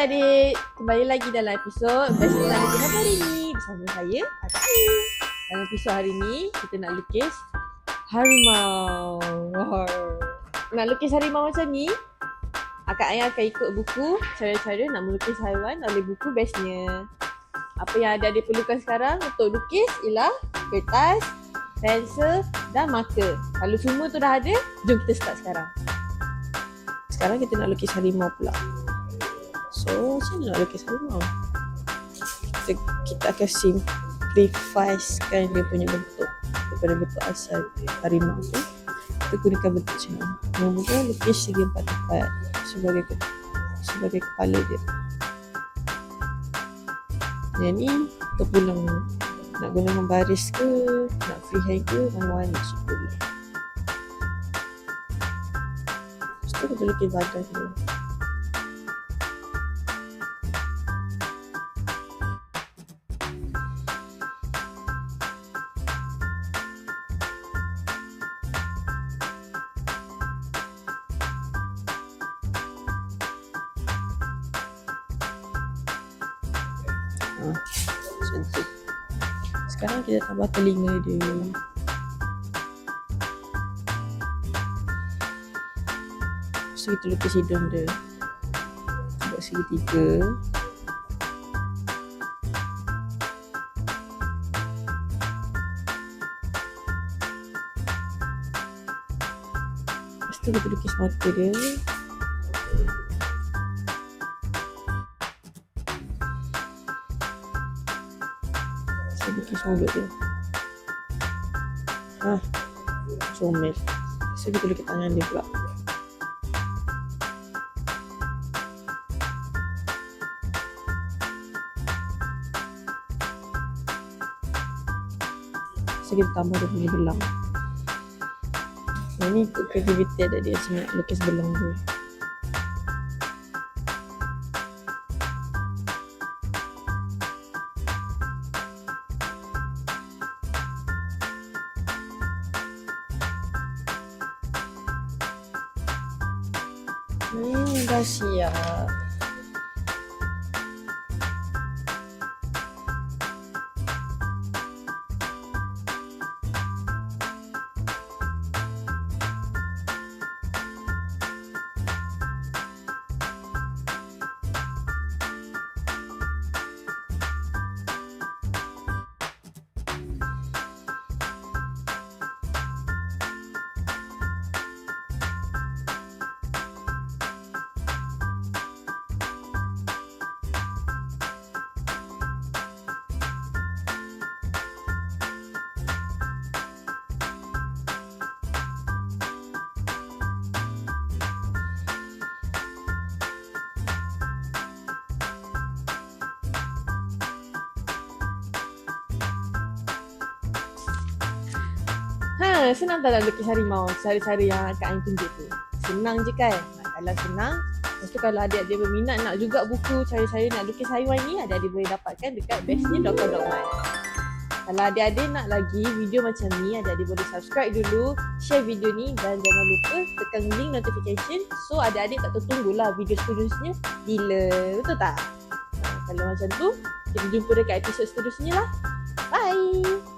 adik-adik, kembali lagi dalam episod Best Nak Lukis Apa hari ni bersama saya, Akak Ain. Dalam episod hari ni, kita nak lukis harimau. Nak lukis harimau macam ni, Akak Ain akan ikut buku cara-cara nak melukis haiwan oleh buku bestnya. Apa yang adik-adik perlukan sekarang untuk lukis ialah kertas, pensel dan marker. Kalau semua tu dah ada, jom kita start sekarang. Sekarang kita nak lukis harimau pula. So, macam mana nak lukis harimau? Kita akan simplifikan dia punya bentuk daripada bentuk asal harimau tu. Kita gunakan bentuk macam ni. Mula-mula lukis segi 4 tepat sebagai kepala dia. Yang ni untuk pulang. Nak guna membaris ke, nak freehand ke, warna-warna semua boleh. Lepas tu kita lukis badan dulu. Cantik. Sekarang kita tambah telinga dia. Lepas tu kita lukis hidung dia. Buat segitiga. Lepas tu kita lukis mata dia. Saya lukis mulut dia. Comel. So kita lukis tangan dia pula. So kita tambah dia punya belang. Yang ni ikut kreativiti ada dia macam nak lukis belang tu. Dah siap. Senang tak nak lukis harimau? Cara-cara yang Kak Ain tunjuk tu senang je kan? Kalau senang, lepas tu kalau adik-adik berminat nak juga buku cara-cara nak lukis haiwan ni, adik-adik boleh dapatkan dekat bestnya.com.my. Kalau adik-adik nak lagi video macam ni, adik-adik boleh subscribe dulu, share video ni dan jangan lupa tekan link notification so adik-adik tak tertunggulah video seterusnya bila. Betul tak? Kalau macam tu, kita jumpa dekat episod seterusnya lah. Bye!